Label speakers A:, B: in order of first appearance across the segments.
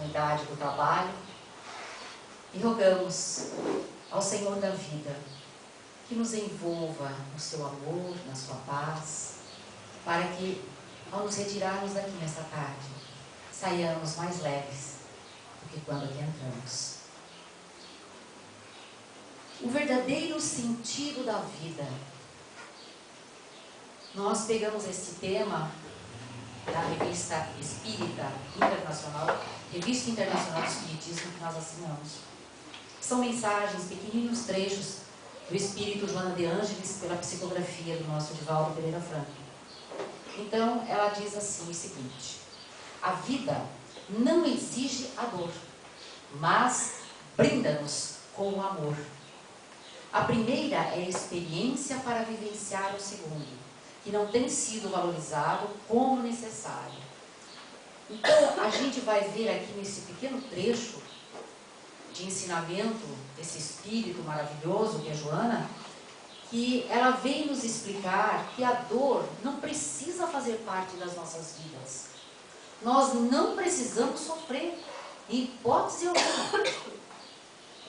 A: oportunidade do trabalho e rogamos ao Senhor da vida que nos envolva no seu amor, na sua paz, para que, ao nos retirarmos daqui nesta tarde, saiamos mais leves do que quando aqui entramos. O verdadeiro sentido da vida. Nós pegamos esse tema da Revista Espírita Internacional, Revista Internacional do Espiritismo, que nós assinamos. São mensagens, pequeninos trechos do Espírito Joana de Ângeles, pela psicografia do nosso Divaldo Pereira Franco. Então, ela diz assim o seguinte: a vida não exige a dor, mas brinda-nos com o amor. A primeira é a experiência para vivenciar o segundo, que não tem sido valorizado como necessário. Então, a gente vai ver aqui nesse pequeno trecho de ensinamento desse espírito maravilhoso que é Joana, que ela vem nos explicar que a dor não precisa fazer parte das nossas vidas. Nós não precisamos sofrer, em hipótese alguma.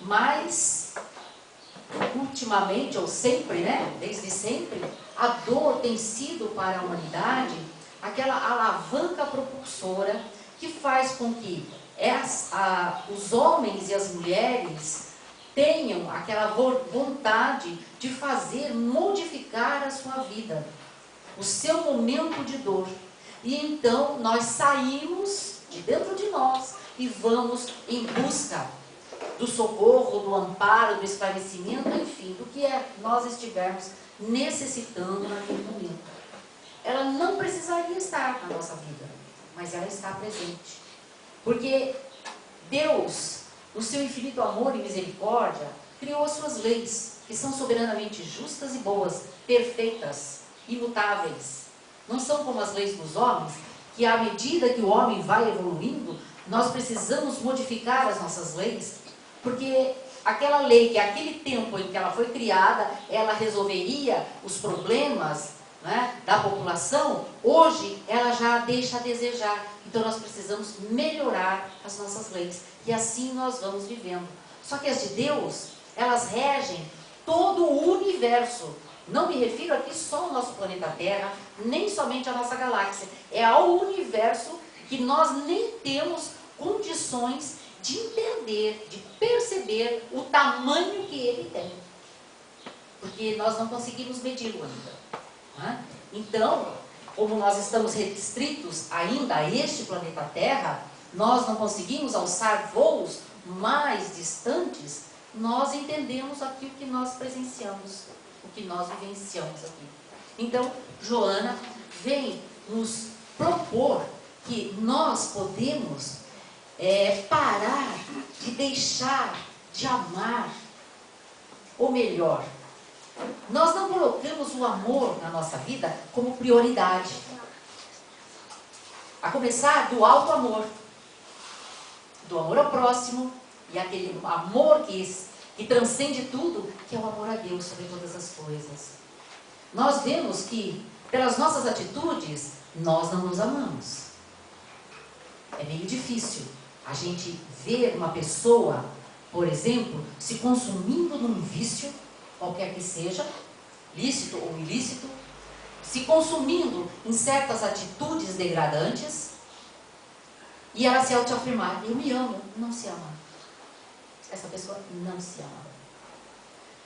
A: Mas, ultimamente, ou sempre, desde sempre, a dor tem sido para a humanidade aquela alavanca propulsora que faz com que os homens e as mulheres tenham aquela vontade de fazer, modificar a sua vida, o seu momento de dor. E então nós saímos de dentro de nós e vamos em busca do socorro, do amparo, do esclarecimento, enfim, do que nós estivermos necessitando naquele momento. Ela não precisaria estar na nossa vida, mas ela está presente. Porque Deus, no seu infinito amor e misericórdia, criou as suas leis, que são soberanamente justas e boas, perfeitas, imutáveis. Não são como as leis dos homens, que à medida que o homem vai evoluindo, nós precisamos modificar as nossas leis, porque aquela lei que aquele tempo em que ela foi criada, ela resolveria os problemas da população, hoje ela já deixa a desejar. Então nós precisamos melhorar as nossas leis, e assim nós vamos vivendo. Só que as de Deus, elas regem todo o universo. Não me refiro aqui só ao nosso planeta Terra, nem somente à nossa galáxia. É ao universo que nós nem temos condições de entender, de perceber o tamanho que ele tem. Porque nós não conseguimos medi-lo ainda. Então, como nós estamos restritos ainda a este planeta Terra, nós não conseguimos alçar voos mais distantes, nós entendemos aqui o que nós presenciamos, o que nós vivenciamos aqui. Então, Joana vem nos propor que nós podemos parar de deixar de amar, ou melhor, nós não colocamos o amor na nossa vida como prioridade. A começar do alto amor, do amor ao próximo, e aquele amor que transcende tudo, que é o amor a Deus sobre todas as coisas. Nós vemos que, pelas nossas atitudes, nós não nos amamos. É meio difícil a gente ver uma pessoa, por exemplo, se consumindo num vício, qualquer que seja, lícito ou ilícito, se consumindo em certas atitudes degradantes, e ela se autoafirmar: eu me amo. Não se ama. Essa pessoa não se ama.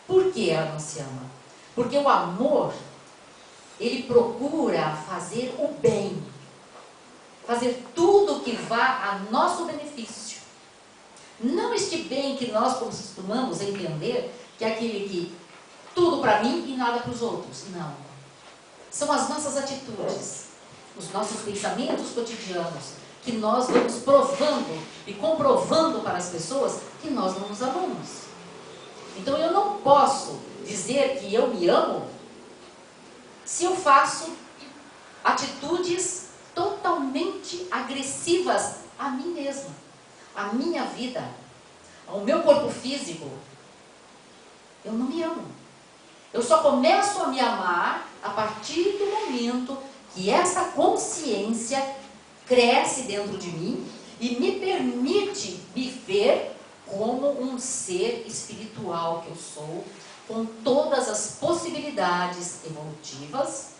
A: Por que ela não se ama? Porque o amor, ele procura fazer o bem, fazer tudo que vá a nosso benefício. Não este bem que nós costumamos entender, que é aquele que tudo para mim e nada para os outros. Não. São as nossas atitudes, os nossos pensamentos cotidianos, que nós vamos provando e comprovando para as pessoas que nós não nos amamos. Então eu não posso dizer que eu me amo se eu faço atitudes totalmente agressivas a mim mesma, à minha vida, ao meu corpo físico. Eu não me amo. Eu só começo a me amar a partir do momento que essa consciência cresce dentro de mim e me permite ser espiritual que eu sou, com todas as possibilidades evolutivas,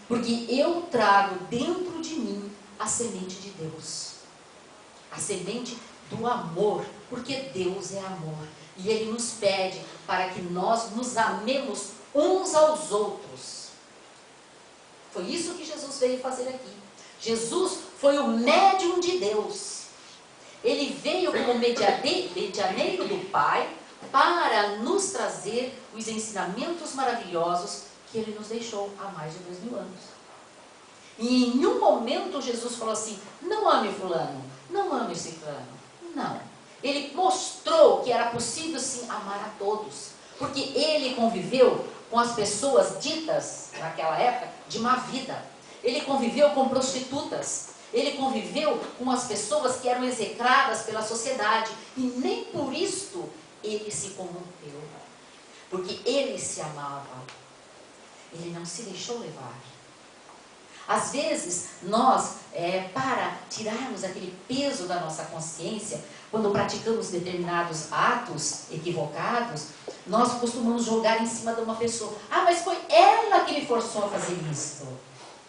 A: porque eu trago dentro de mim a semente de Deus, a semente do amor, porque Deus é amor, e Ele nos pede para que nós nos amemos uns aos outros. Foi isso que Jesus veio fazer aqui. Jesus foi o médium de Deus. Ele veio como medianeiro do Pai para nos trazer os ensinamentos maravilhosos que Ele nos deixou há mais de 2000 anos. E em um momento Jesus falou assim: não ame fulano, não ame ciclano. Não. Ele mostrou que era possível sim amar a todos, porque Ele conviveu com as pessoas ditas naquela época de má vida. Ele conviveu com prostitutas. Ele conviveu com as pessoas que eram execradas pela sociedade. E nem por isto ele se corrompeu. Porque ele se amava. Ele não se deixou levar. Às vezes, nós, para tirarmos aquele peso da nossa consciência, quando praticamos determinados atos equivocados, nós costumamos jogar em cima de uma pessoa. Ah, mas foi ela que me forçou a fazer isso.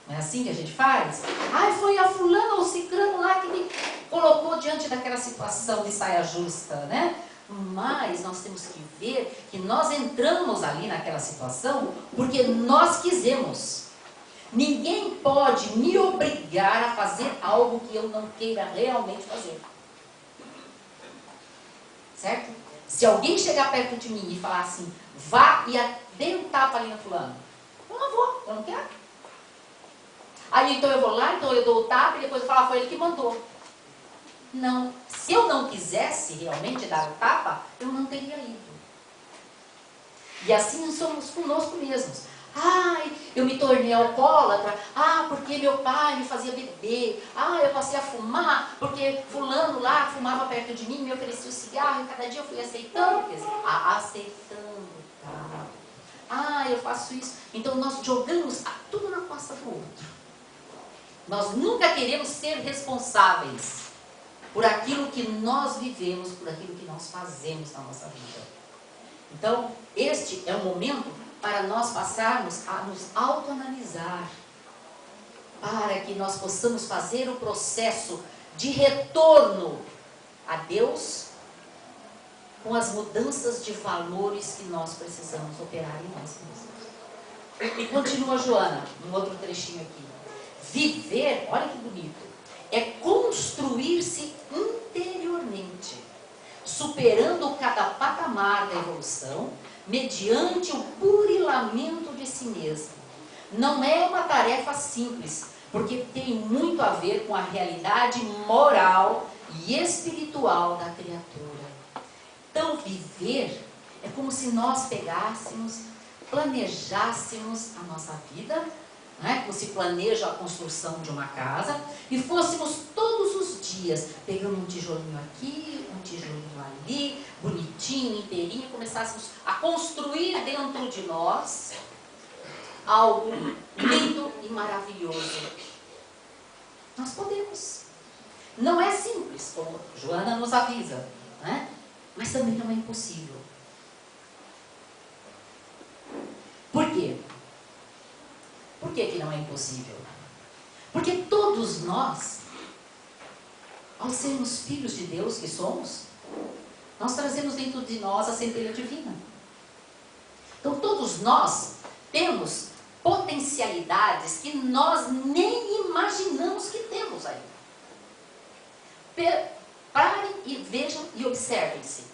A: Não é assim que a gente faz? Ah, foi a fulana ou ciclano lá que me colocou diante daquela situação de saia justa, né? Mas nós temos que ver que nós entramos ali naquela situação porque nós quisemos. Ninguém pode me obrigar a fazer algo que eu não queira realmente fazer. Certo? Se alguém chegar perto de mim e falar assim, vá e dê um tapa ali na fulana, eu não vou, eu não quero. Aí então eu vou lá, então eu dou o tapa e depois eu falo, foi ele que mandou. Não, se eu não quisesse realmente dar o tapa, eu não teria ido. E assim somos conosco mesmos. Ai, eu me tornei alcoólatra, porque meu pai me fazia beber, eu passei a fumar, porque fulano lá fumava perto de mim, me oferecia o cigarro, e cada dia eu fui aceitando, quer dizer, aceitando, tá? Eu faço isso. Então nós jogamos tudo na costa do outro. Nós nunca queremos ser responsáveis por aquilo que nós vivemos, por aquilo que nós fazemos na nossa vida. Então, este é o momento para nós passarmos a nos autoanalisar, para que nós possamos fazer o processo de retorno a Deus com as mudanças de valores que nós precisamos operar em nós mesmos. E continua Joana, um outro trechinho aqui. Viver, olha que bonito, é construir-se interiormente, superando cada patamar da evolução, mediante o burilamento de si mesmo. Não é uma tarefa simples, porque tem muito a ver com a realidade moral e espiritual da criatura. Então, viver é como se nós pegássemos, planejássemos a nossa vida, né? Como se planeja a construção de uma casa, e fôssemos todos os dias pegando um tijolinho aqui, um tijolinho ali, bonitinho, inteirinho, começássemos a construir dentro de nós algo lindo e maravilhoso. Nós podemos. Não é simples, como Joana nos avisa, né? Mas também não é impossível. Por quê? Por que não é impossível? Porque todos nós, ao sermos filhos de Deus que somos, nós trazemos dentro de nós a centelha divina. Então todos nós temos potencialidades que nós nem imaginamos que temos ainda. Parem e vejam e observem-se.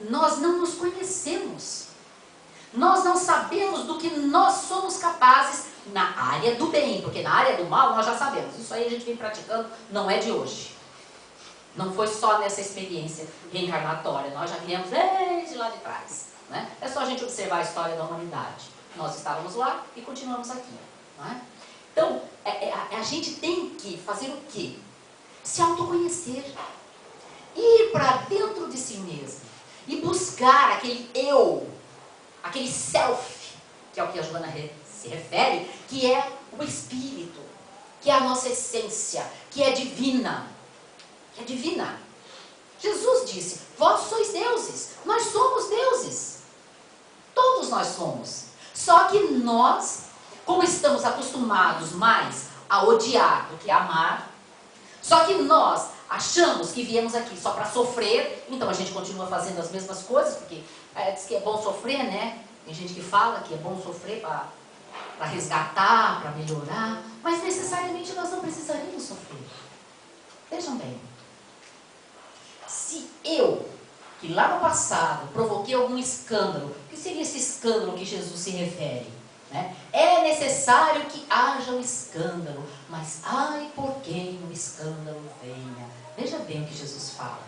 A: Nós não nos conhecemos. Nós não sabemos do que nós somos capazes na área do bem, porque na área do mal nós já sabemos. Isso aí a gente vem praticando, não é de hoje. Não foi só nessa experiência reencarnatória, nós já viemos desde lá de trás, né? É só a gente observar a história da humanidade. Nós estávamos lá e continuamos aqui, não é? Então, a gente tem que fazer o quê? Se autoconhecer, ir para dentro de si mesmo e buscar aquele eu, aquele self, que é o que a Joana se refere, que é o espírito, que é a nossa essência, que é divina. Que é divina. Jesus disse, vós sois deuses, nós somos deuses. Todos nós somos. Só que nós, como estamos acostumados mais a odiar do que a amar, só que nós achamos que viemos aqui só para sofrer, então a gente continua fazendo as mesmas coisas, porque diz que é bom sofrer, né? Tem gente que fala que é bom sofrer para resgatar, para melhorar, mas necessariamente nós não precisaríamos sofrer. Vejam bem, se eu, que lá no passado provoquei algum escândalo, o que seria esse escândalo que Jesus se refere? Né? É necessário que haja um escândalo, mas ai por quem o escândalo venha. Veja bem o que Jesus fala.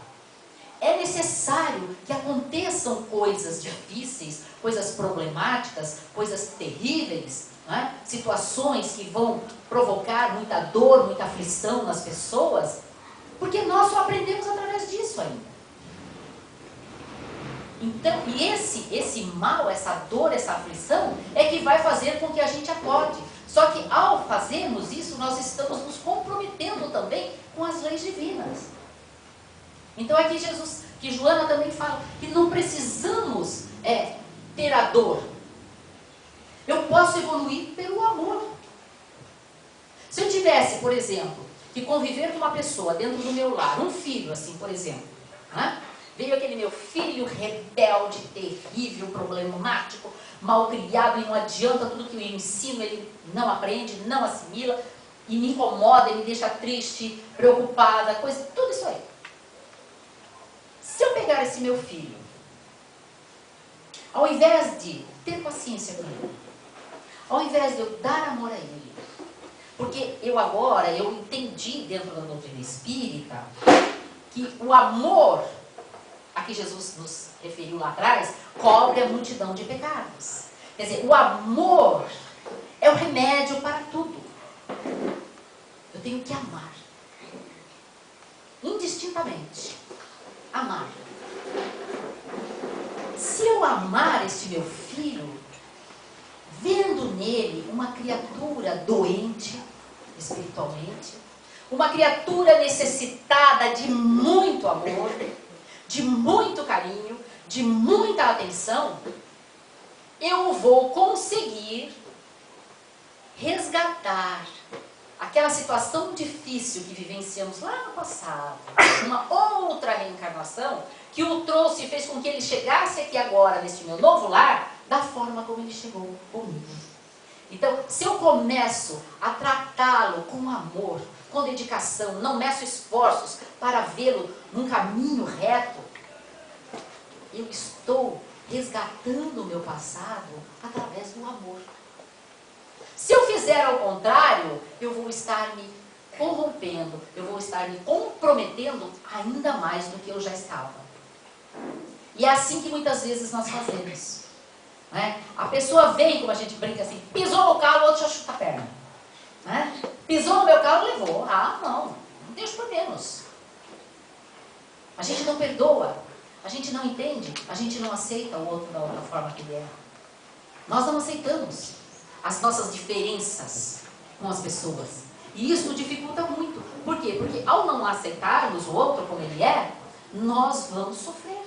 A: É necessário que aconteçam coisas difíceis, coisas problemáticas, coisas terríveis, né? Situações que vão provocar muita dor, muita aflição nas pessoas, porque nós só aprendemos através disso ainda. Então, e esse mal, essa dor, essa aflição, é que vai fazer com que a gente acorde. Só que ao fazermos isso, nós estamos nos comprometendo também com as leis divinas. Então aqui Joana também fala que não precisamos ter a dor. Eu posso evoluir pelo amor. Se eu tivesse, por exemplo, que conviver com uma pessoa dentro do meu lar, um filho assim, por exemplo, né? Veio aquele meu filho rebelde, terrível, problemático, malcriado, e não adianta, tudo que eu ensino ele não aprende, não assimila, e me incomoda, e me deixa triste, preocupada, coisa, tudo isso aí. Se eu pegar esse meu filho, ao invés de ter paciência com ele, ao invés de eu dar amor a ele, porque eu entendi dentro da doutrina espírita que o amor, a que Jesus nos referiu lá atrás, cobre a multidão de pecados. Quer dizer, o amor é o remédio para tudo. Eu tenho que amar. Indistintamente. Amar. Se eu amar este meu filho, vendo nele uma criatura doente, espiritualmente, uma criatura necessitada de muito amor, de muito carinho, de muita atenção, eu vou conseguir resgatar aquela situação difícil que vivenciamos lá no passado, uma outra reencarnação que o trouxe e fez com que ele chegasse aqui agora, neste meu novo lar, da forma como ele chegou comigo. Então, se eu começo a tratá-lo com amor, com dedicação, não meço esforços para vê-lo num caminho reto, eu estou resgatando o meu passado através do amor. Se eu fizer ao contrário, eu vou estar me corrompendo, eu vou estar me comprometendo ainda mais do que eu já estava. E é assim que muitas vezes nós fazemos. Né? A pessoa vem, como a gente brinca assim, pisou no calo, o outro já chuta a perna. Né? Pisou no meu calo, levou. Ah, não deixa por menos. A gente não perdoa, a gente não entende, a gente não aceita o outro da forma que ele é. Nós não aceitamos as nossas diferenças com as pessoas. E isso dificulta muito. Por quê? Porque ao não aceitarmos o outro como ele é, nós vamos sofrer.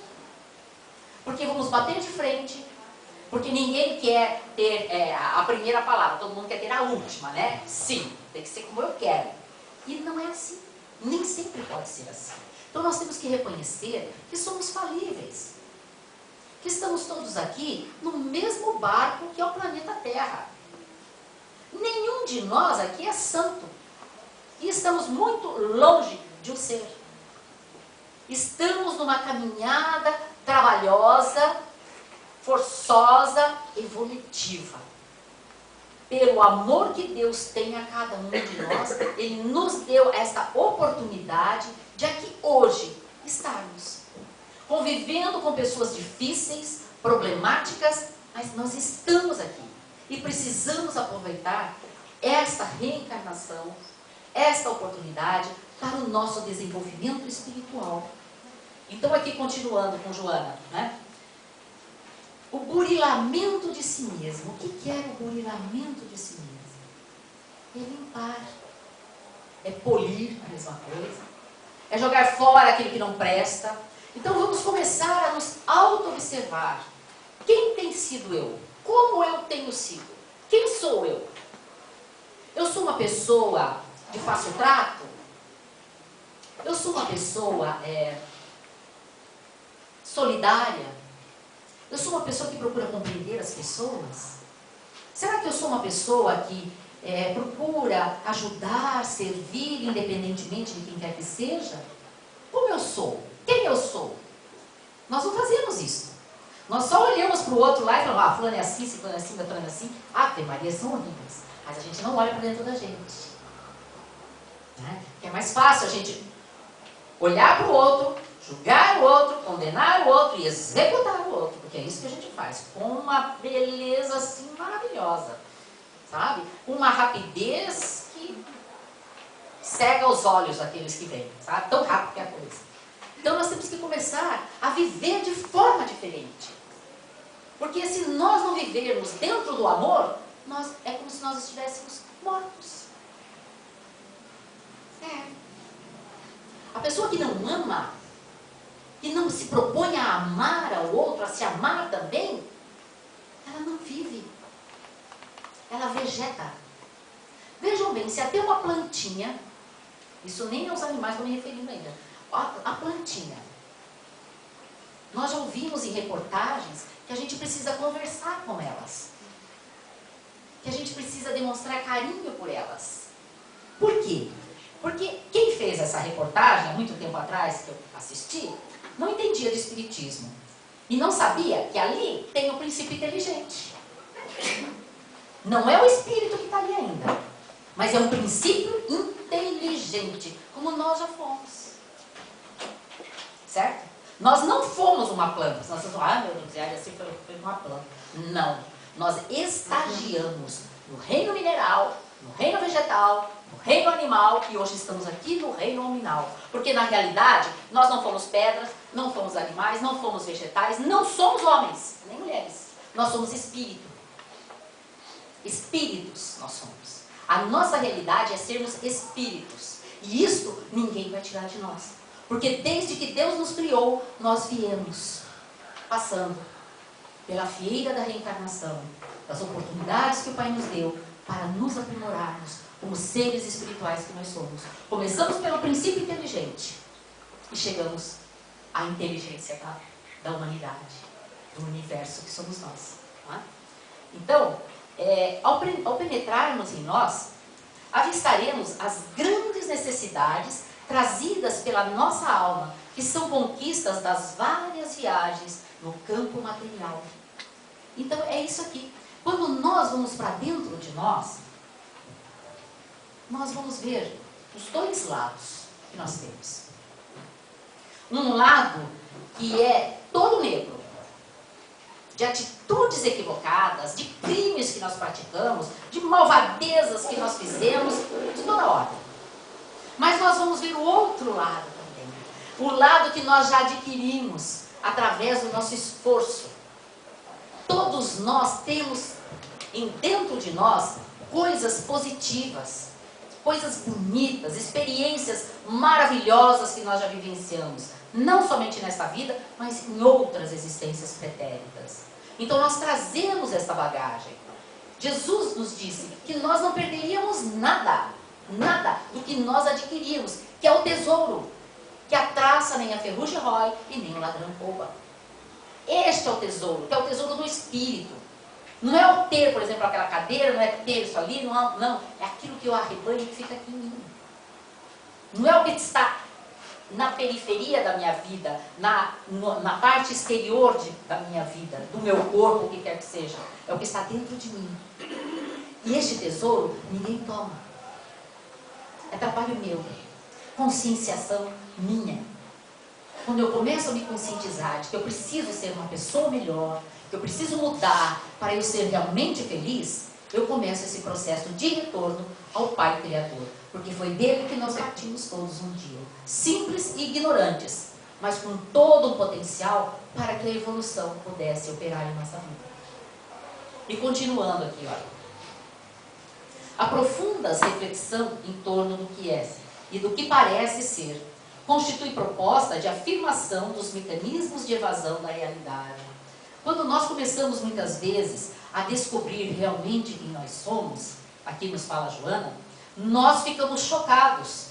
A: Porque vamos bater de frente, porque ninguém quer ter a primeira palavra, todo mundo quer ter a última, né? Sim, tem que ser como eu quero. E não é assim, nem sempre pode ser assim. Então nós temos que reconhecer que somos falíveis, que estamos todos aqui no mesmo barco que é o planeta Terra. Nenhum de nós aqui é santo. E estamos muito longe de o ser. Estamos numa caminhada trabalhosa, forçosa, evolutiva. Pelo amor que Deus tem a cada um de nós, Ele nos deu esta oportunidade de aqui hoje estarmos convivendo com pessoas difíceis, problemáticas, mas nós estamos aqui e precisamos aproveitar esta reencarnação, esta oportunidade para o nosso desenvolvimento espiritual. Então aqui continuando com Joana, né? O burilamento de si mesmo. O que é o burilamento de si mesmo? É limpar, é polir, a mesma coisa. é jogar fora aquilo que não presta. Então vamos começar a nos auto-observar. Quem tem sido eu? Como eu tenho sido? Quem sou eu? Eu sou uma pessoa de fácil trato? Eu sou uma pessoa solidária? Eu sou uma pessoa que procura compreender as pessoas? Será que eu sou uma pessoa que procura ajudar, servir, independentemente de quem quer que seja? Como eu sou? Quem eu sou? Nós não fazemos isso. Nós só olhamos para o outro lá e falamos, fulano é assim, se fulano é assim, fulano é assim. Ave Maria, são horríveis. Mas a gente não olha para dentro da gente. Né? Porque é mais fácil a gente olhar para o outro, julgar o outro, condenar o outro e executar o outro. Porque é isso que a gente faz. Com uma beleza assim maravilhosa. Sabe? Uma rapidez que cega os olhos daqueles que vêm. Sabe? Tão rápido que é a coisa. Então nós temos que começar a viver de forma diferente. Porque se nós não vivermos dentro do amor, é como se nós estivéssemos mortos. A pessoa que não ama, que não se propõe a amar ao outro, a se amar também, ela não vive. Ela vegeta. Vejam bem, se até uma plantinha, isso nem aos animais estou me referindo ainda, a plantinha. Nós já ouvimos em reportagens que a gente precisa conversar com elas. Que a gente precisa demonstrar carinho por elas. Por quê? Porque quem fez essa reportagem, há muito tempo atrás, que eu assisti, não entendia de espiritismo. E não sabia que ali tem o princípio inteligente. Não é o espírito que está ali ainda, mas é um princípio inteligente, como nós já fomos. Certo? Nós não fomos uma planta. Nós falamos, meu Deus, assim foi uma planta. Não. Nós estagiamos no reino mineral, no reino vegetal, no reino animal e hoje estamos aqui no reino nominal. Porque na realidade, nós não fomos pedras, não fomos animais, não fomos vegetais, não somos homens, nem mulheres. Nós somos espírito. Espíritos nós somos. A nossa realidade é sermos espíritos. E isto ninguém vai tirar de nós. Porque desde que Deus nos criou, nós viemos passando pela fieira da reencarnação, das oportunidades que o Pai nos deu para nos aprimorarmos como seres espirituais que nós somos. Começamos pelo princípio inteligente e chegamos à inteligência da humanidade, do universo que somos nós. Não é? Então, ao penetrarmos em nós, avistaremos as grandes necessidades trazidas pela nossa alma, que são conquistas das várias viagens no campo material. Então é isso aqui. Quando nós vamos para dentro de nós vamos ver os dois lados que nós temos. Um lado que é todo negro, de atitudes equivocadas, de crimes que nós praticamos, de malvadezas que nós fizemos, de toda ordem. Mas nós vamos ver o outro lado também. O lado que nós já adquirimos através do nosso esforço. Todos nós temos dentro de nós coisas positivas, coisas bonitas, experiências maravilhosas que nós já vivenciamos. Não somente nesta vida, mas em outras existências pretéritas. Então nós trazemos essa bagagem. Jesus nos disse que nós não perderíamos nada do que nós adquirimos, que é o tesouro, que a traça nem a ferrugem rói e nem o ladrão rouba. Este é o tesouro, que é o tesouro do espírito. Não é o ter, por exemplo, aquela cadeira, não é ter isso ali, não. É aquilo que eu arrebanho que fica aqui em mim. Não é o que está na periferia da minha vida, na parte exterior da minha vida, do meu corpo, o que quer que seja. É o que está dentro de mim. E este tesouro ninguém toma. É trabalho meu. Conscienciação minha. Quando eu começo a me conscientizar de que eu preciso ser uma pessoa melhor, que eu preciso mudar para eu ser realmente feliz, eu começo esse processo de retorno ao Pai Criador. Porque foi dele que nós partimos todos um dia. Simples e ignorantes, mas com todo um potencial para que a evolução pudesse operar em nossa vida. E continuando aqui, olha. Aprofundas reflexão em torno do que é e do que parece ser constitui proposta de afirmação dos mecanismos de evasão da realidade. Quando nós começamos muitas vezes a descobrir realmente quem nós somos, aqui nos fala Joana, nós ficamos chocados.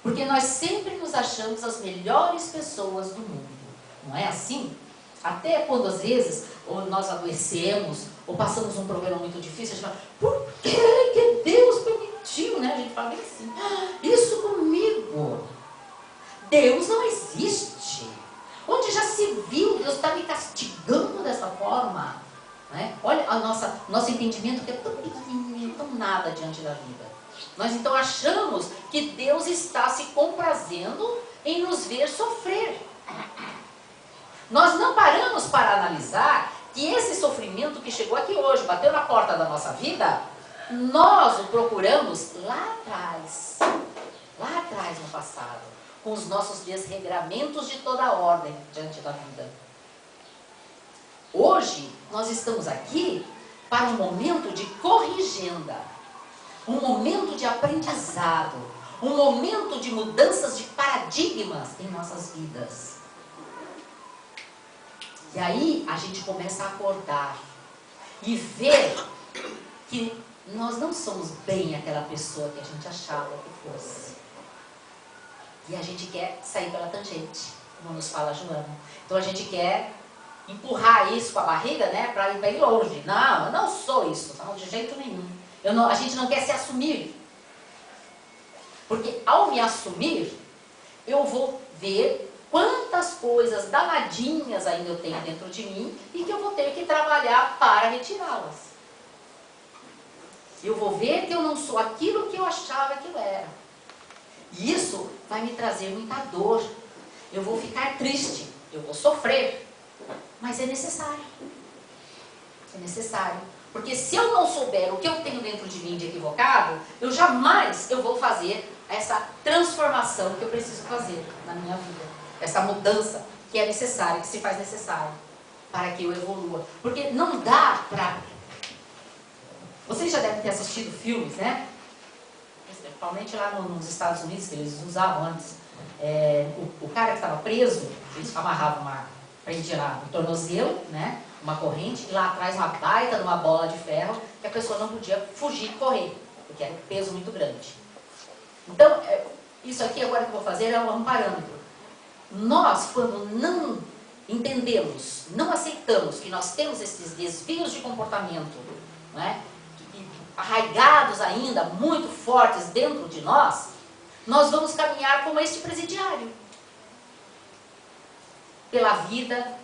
A: Porque nós sempre nos achamos as melhores pessoas do mundo. Não é assim? Até quando às vezes ou nós adoecemos, ou passamos um problema muito difícil, a gente fala, por que Deus permitiu? Né? A gente fala bem assim, isso comigo. Deus não existe. Onde já se viu, Deus está me castigando dessa forma. Né? Olha nosso entendimento que é tão pequenininho, tão nada diante da vida. Nós então achamos que Deus está se comprazendo em nos ver sofrer. Nós não paramos para analisar que esse sofrimento que chegou aqui hoje, bateu na porta da nossa vida, nós o procuramos lá atrás no passado, com os nossos desregramentos de toda ordem diante da vida. Hoje, nós estamos aqui para um momento de corrigenda, um momento de aprendizado, um momento de mudanças de paradigmas em nossas vidas. E aí a gente começa a acordar e ver que nós não somos bem aquela pessoa que a gente achava que fosse. E a gente quer sair pela tangente, como nos fala a Joana. Então a gente quer empurrar isso com a barriga, né, para ir bem longe. Não, eu não sou isso, não, de jeito nenhum. A gente não quer se assumir. Porque ao me assumir, eu vou ver quantas coisas danadinhas ainda eu tenho dentro de mim e que eu vou ter que trabalhar para retirá-las. Eu vou ver que eu não sou aquilo que eu achava que eu era. E isso vai me trazer muita dor. Eu vou ficar triste, eu vou sofrer. Mas é necessário. É necessário. Porque se eu não souber o que eu tenho dentro de mim de equivocado, eu jamais vou fazer essa transformação que eu preciso fazer na minha vida. Essa mudança que é necessária, que se faz necessária para que eu evolua. Porque não dá para... Vocês já devem ter assistido filmes, né? Principalmente lá nos Estados Unidos, que eles usavam antes. O cara que estava preso, eles amarravam prendia no tornozelo, né? Uma corrente, e lá atrás uma baita de uma bola de ferro, que a pessoa não podia fugir e correr, porque era um peso muito grande. Então, isso aqui agora que eu vou fazer é um parâmetro. Nós, quando não entendemos, não aceitamos que nós temos esses desvios de comportamento, né, arraigados ainda, muito fortes dentro de nós, nós vamos caminhar como este presidiário. Pela vida,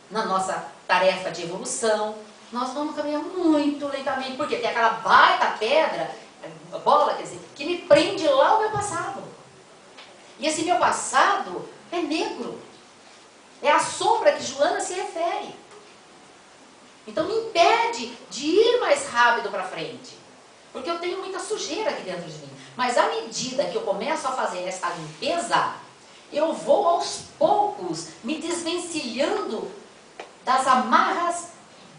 A: na nossa tarefa de evolução, nós vamos caminhar muito lentamente, porque tem aquela baita pedra, bola, quer dizer, que me prende lá ao meu passado. E esse meu passado é negro. É a sombra que Joana se refere. Então me impede de ir mais rápido para frente. Porque eu tenho muita sujeira aqui dentro de mim. Mas à medida que eu começo a fazer essa limpeza, eu vou aos poucos me desvencilhando das amarras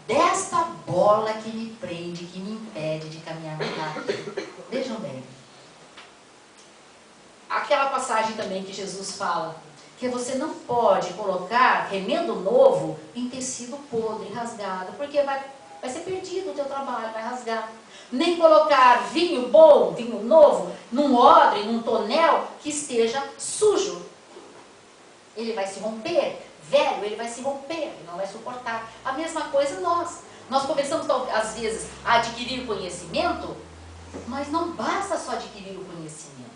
A: desta bola que me prende, que me impede de caminhar mais rápido. Vejam bem. Aquela passagem também que Jesus fala, que você não pode colocar remendo novo em tecido podre, rasgado, porque vai ser perdido o teu trabalho, vai rasgar. Nem colocar vinho bom, vinho novo, num odre, num tonel que esteja sujo. Ele vai se romper, velho, ele vai se romper, ele não vai suportar. A mesma coisa nós. Nós começamos, às vezes, a adquirir conhecimento, mas não basta só adquirir o conhecimento.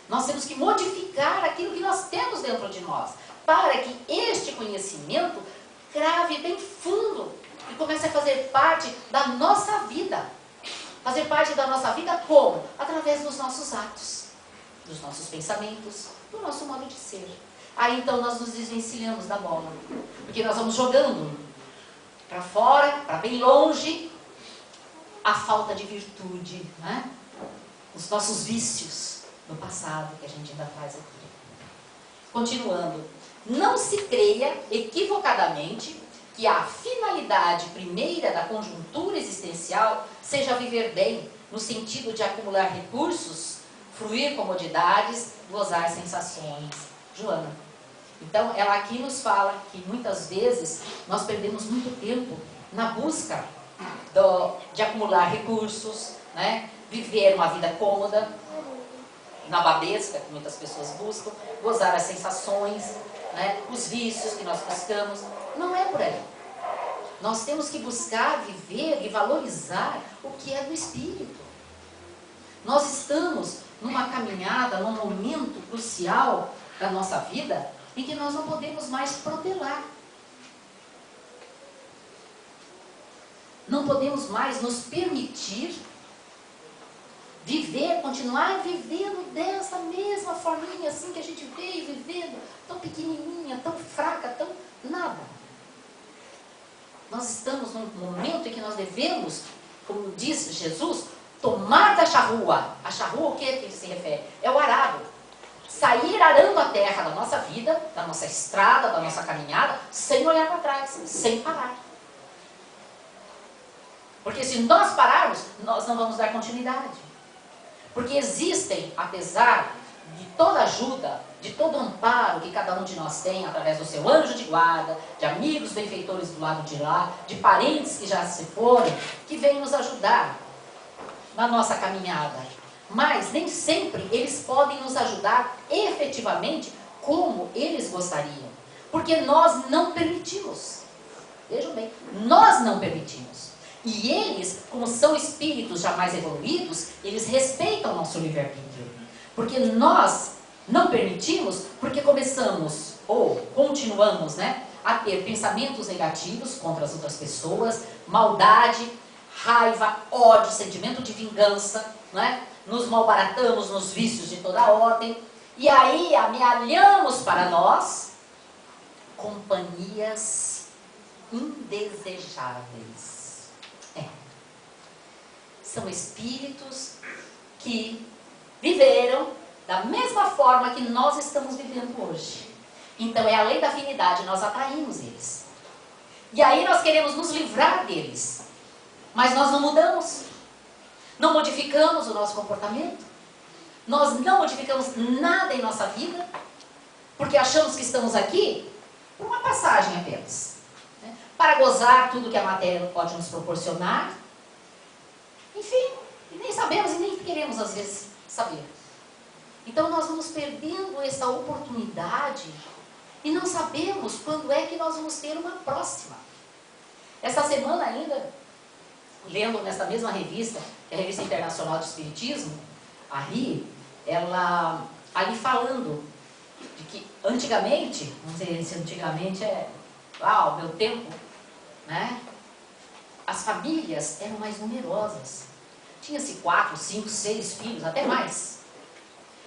A: Nós temos que modificar aquilo que nós temos dentro de nós, para que este conhecimento crave bem fundo e comece a fazer parte da nossa vida. Fazer parte da nossa vida como? Através dos nossos atos, dos nossos pensamentos, do nosso modo de ser. Aí então nós nos desvencilhamos da bola, porque nós vamos jogando para fora, para bem longe, a falta de virtude, né? Os nossos vícios do passado que a gente ainda traz aqui. Continuando, não se creia equivocadamente que a finalidade primeira da conjuntura existencial seja viver bem, no sentido de acumular recursos, fruir comodidades, gozar sensações. Joana. Então, ela aqui nos fala que muitas vezes nós perdemos muito tempo na busca de acumular recursos, né? Viver uma vida cômoda, nababesca, que muitas pessoas buscam, gozar as sensações, né? Os vícios que nós buscamos. Não é por aí. Nós temos que buscar viver e valorizar o que é do Espírito. Nós estamos numa caminhada, num momento crucial da nossa vida, em que nós não podemos mais protelar. Não podemos mais nos permitir viver, continuar vivendo dessa mesma forminha assim que a gente veio vivendo, tão pequenininha, tão fraca, tão nada. Nós estamos num momento em que nós devemos, como diz Jesus, tomar da charrua. A charrua, o que ele se refere? É o arado. Sair arando a terra da nossa vida, da nossa estrada, da nossa caminhada, sem olhar para trás, sem parar. Porque se nós pararmos, nós não vamos dar continuidade. Porque existem, apesar de toda ajuda, de todo amparo que cada um de nós tem, através do seu anjo de guarda, de amigos benfeitores do lado de lá, de parentes que já se foram, que vêm nos ajudar na nossa caminhada. Mas nem sempre eles podem nos ajudar efetivamente como eles gostariam. Porque nós não permitimos. Vejam bem, nós não permitimos. E eles, como são espíritos já mais evoluídos, eles respeitam o nosso livre-arbítrio. Porque nós não permitimos, porque começamos, ou continuamos, né, a ter pensamentos negativos contra as outras pessoas, maldade, raiva, ódio, sentimento de vingança, né? Nos malbaratamos nos vícios de toda ordem, e aí amealhamos para nós companhias indesejáveis. São espíritos que viveram da mesma forma que nós estamos vivendo hoje. Então é a lei da afinidade, nós atraímos eles. E aí nós queremos nos livrar deles. Mas nós não mudamos. Não modificamos o nosso comportamento. Nós não modificamos nada em nossa vida. Porque achamos que estamos aqui por uma passagem apenas. Né? Para gozar tudo que a matéria pode nos proporcionar. Enfim, e nem sabemos e nem queremos às vezes saber. Então nós vamos perdendo essa oportunidade e não sabemos quando é que nós vamos ter uma próxima. Essa semana ainda, lendo nessa mesma revista, que é a Revista Internacional de Espiritismo, a RI, ela ali falando de que antigamente, não sei se antigamente é, o meu tempo, né? As famílias eram mais numerosas. Tinha-se 4, 5, 6 filhos, até mais.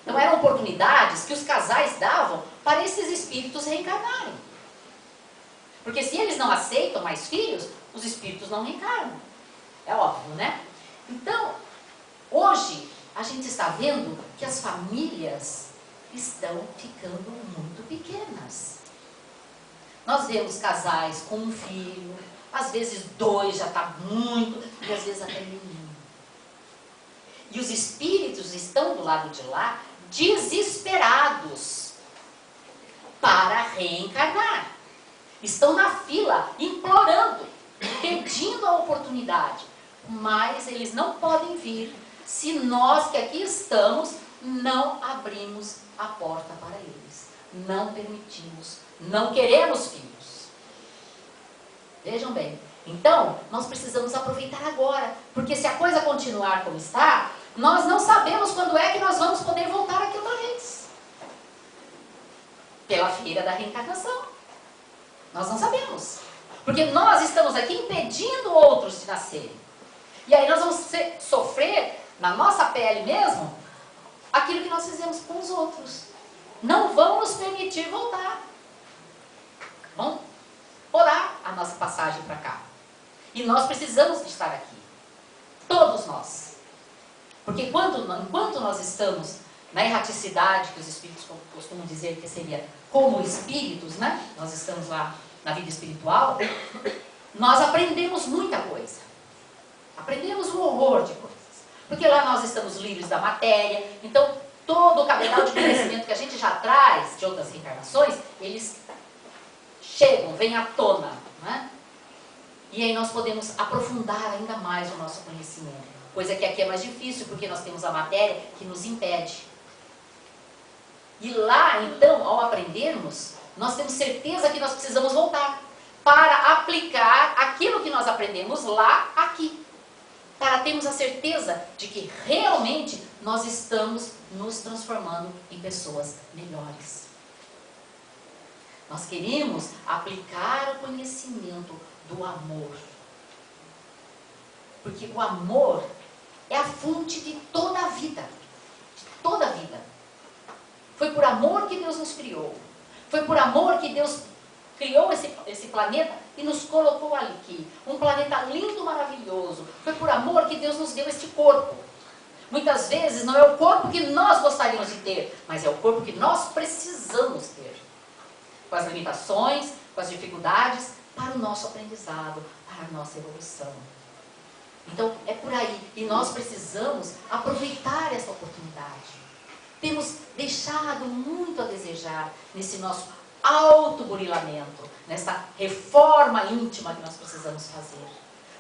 A: Então eram oportunidades que os casais davam para esses espíritos reencarnarem. Porque se eles não aceitam mais filhos, os espíritos não reencarnam. É óbvio, né? Então, hoje, a gente está vendo que as famílias estão ficando muito pequenas. Nós vemos casais com um filho, às vezes 2 já está muito, e às vezes até nenhum. E os espíritos estão do lado de lá, desesperados para reencarnar. Estão na fila, implorando, pedindo a oportunidade. Mas eles não podem vir se nós que aqui estamos não abrimos a porta para eles. Não permitimos, não queremos filhos. Vejam bem. Então, nós precisamos aproveitar agora. Porque se a coisa continuar como está, nós não sabemos quando é que nós vamos poder voltar aqui outra vez. Pela feira da reencarnação. Nós não sabemos. Porque nós estamos aqui impedindo outros de nascerem. E aí nós vamos sofrer, na nossa pele mesmo, aquilo que nós fizemos com os outros. Não vão nos permitir voltar. Vão orar a nossa passagem para cá. E nós precisamos de estar aqui. Todos nós. Porque enquanto nós estamos na erraticidade, que os espíritos costumam dizer que seria como espíritos, né? Nós estamos lá na vida espiritual, nós aprendemos muita coisa. Aprendemos um horror de coisas. Porque lá nós estamos livres da matéria. Então, todo o cabedal de conhecimento que a gente já traz de outras reencarnações, eles chegam, vêm à tona, né? E aí nós podemos aprofundar ainda mais o nosso conhecimento. Coisa que aqui é mais difícil, porque nós temos a matéria que nos impede. E lá, então, ao aprendermos, nós temos certeza que nós precisamos voltar para aplicar aquilo que nós aprendemos lá, aqui. Para termos a certeza de que realmente nós estamos nos transformando em pessoas melhores. Nós queremos aplicar o conhecimento do amor. Porque o amor é a fonte de toda a vida. De toda a vida. Foi por amor que Deus nos criou. Foi por amor que Deus criou esse planeta e nos colocou aqui. Um planeta lindo, maravilhoso. Foi por amor que Deus nos deu este corpo. Muitas vezes não é o corpo que nós gostaríamos de ter, mas é o corpo que nós precisamos ter. Com as limitações, com as dificuldades, para o nosso aprendizado, para a nossa evolução. Então, é por aí. E nós precisamos aproveitar essa oportunidade. Temos deixado muito a desejar nesse nosso autoburilamento, nessa reforma íntima que nós precisamos fazer.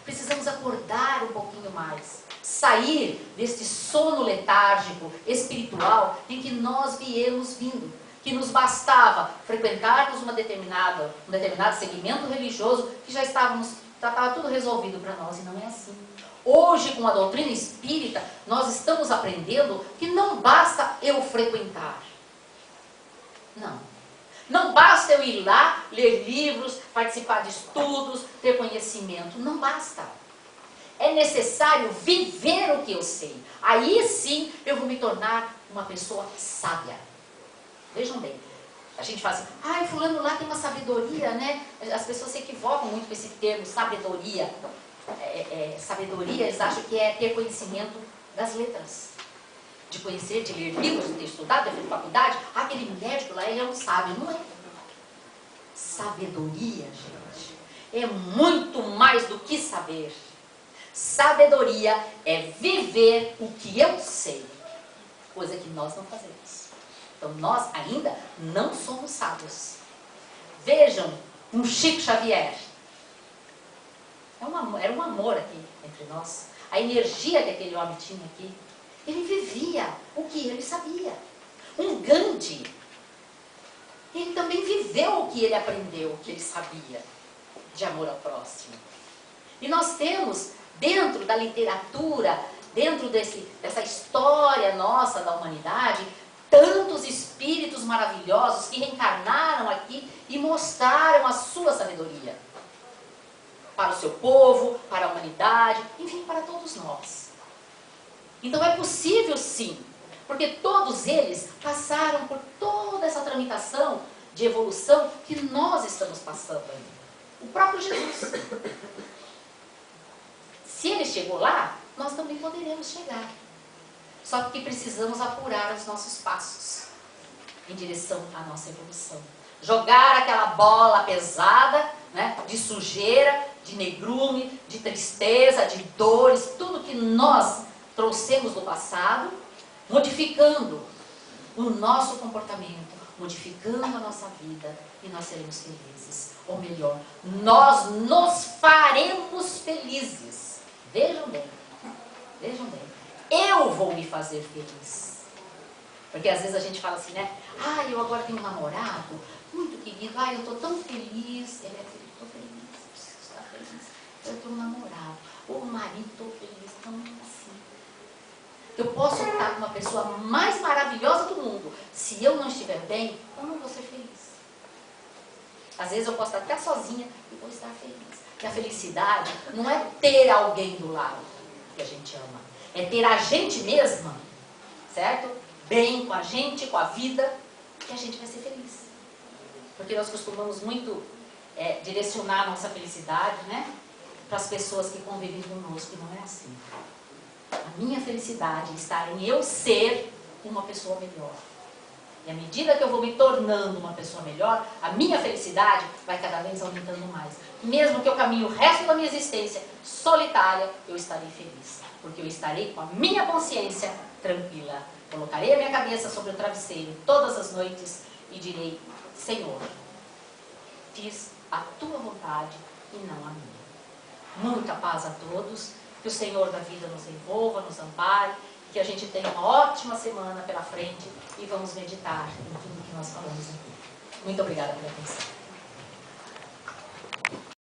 A: Precisamos acordar um pouquinho mais, sair deste sono letárgico, espiritual, em que nós viemos vindo, que nos bastava frequentarmos um determinado segmento religioso, que já estava tudo resolvido para nós, e não é assim. Hoje, com a doutrina espírita, nós estamos aprendendo que não basta eu frequentar. Não. Não basta eu ir lá, ler livros, participar de estudos, ter conhecimento. Não basta. É necessário viver o que eu sei. Aí sim eu vou me tornar uma pessoa sábia. Vejam bem. A gente fala assim, fulano lá tem uma sabedoria, né? As pessoas se equivocam muito com esse termo, sabedoria. Sabedoria, eles acham que é ter conhecimento das letras. De conhecer, de ler livros, de ter estudado, de ter feito faculdade. Aquele médico lá, ele é um sábio. Não é. Sabedoria, gente, é muito mais do que saber. Sabedoria é viver o que eu sei. Coisa que nós não fazemos. Então nós ainda não somos sábios. Vejam um Chico Xavier. Era um amor aqui entre nós. A energia que aquele homem tinha aqui. Ele vivia o que ele sabia. Um Gandhi, ele também viveu o que ele aprendeu, o que ele sabia de amor ao próximo. E nós temos, dentro da literatura, dentro dessa história nossa da humanidade, tantos espíritos maravilhosos que reencarnaram aqui e mostraram a sua sabedoria. Para o seu povo, para a humanidade, enfim, para todos nós. Então é possível sim, porque todos eles passaram por toda essa tramitação de evolução que nós estamos passando ainda. O próprio Jesus. Se ele chegou lá, nós também poderemos chegar. Só que precisamos apurar os nossos passos em direção à nossa evolução. Jogar aquela bola pesada, né, de sujeira, de negrume, de tristeza, de dores, tudo que nós trouxemos do passado, modificando o nosso comportamento, modificando a nossa vida, e nós seremos felizes. Ou melhor, nós nos faremos felizes. Vejam bem, vejam bem. Eu vou me fazer feliz. Porque às vezes a gente fala assim, né? Eu agora tenho um namorado muito querido. Eu estou tão feliz. Ele é feliz, estou feliz, preciso estar feliz. Eu tenho um namorado. Ou marido, estou feliz, tão assim. Eu posso estar com uma pessoa mais maravilhosa do mundo. Se eu não estiver bem, eu não vou ser feliz. Às vezes eu posso estar até sozinha e vou estar feliz. Porque a felicidade não é ter alguém do lado que a gente ama. É ter a gente mesma, certo? Bem com a gente, com a vida, que a gente vai ser feliz. Porque nós costumamos muito direcionar a nossa felicidade, né, para as pessoas que convivem conosco, e não é assim. A minha felicidade está em eu ser uma pessoa melhor. E à medida que eu vou me tornando uma pessoa melhor, a minha felicidade vai cada vez aumentando mais. Mesmo que eu caminhe o resto da minha existência solitária, eu estarei feliz. porque eu estarei com a minha consciência tranquila. Colocarei a minha cabeça sobre o travesseiro todas as noites e direi: Senhor, fiz a tua vontade e não a minha. Muita paz a todos, que o Senhor da vida nos envolva, nos ampare, que a gente tenha uma ótima semana pela frente e vamos meditar em tudo que nós falamos aqui. Muito obrigada pela atenção.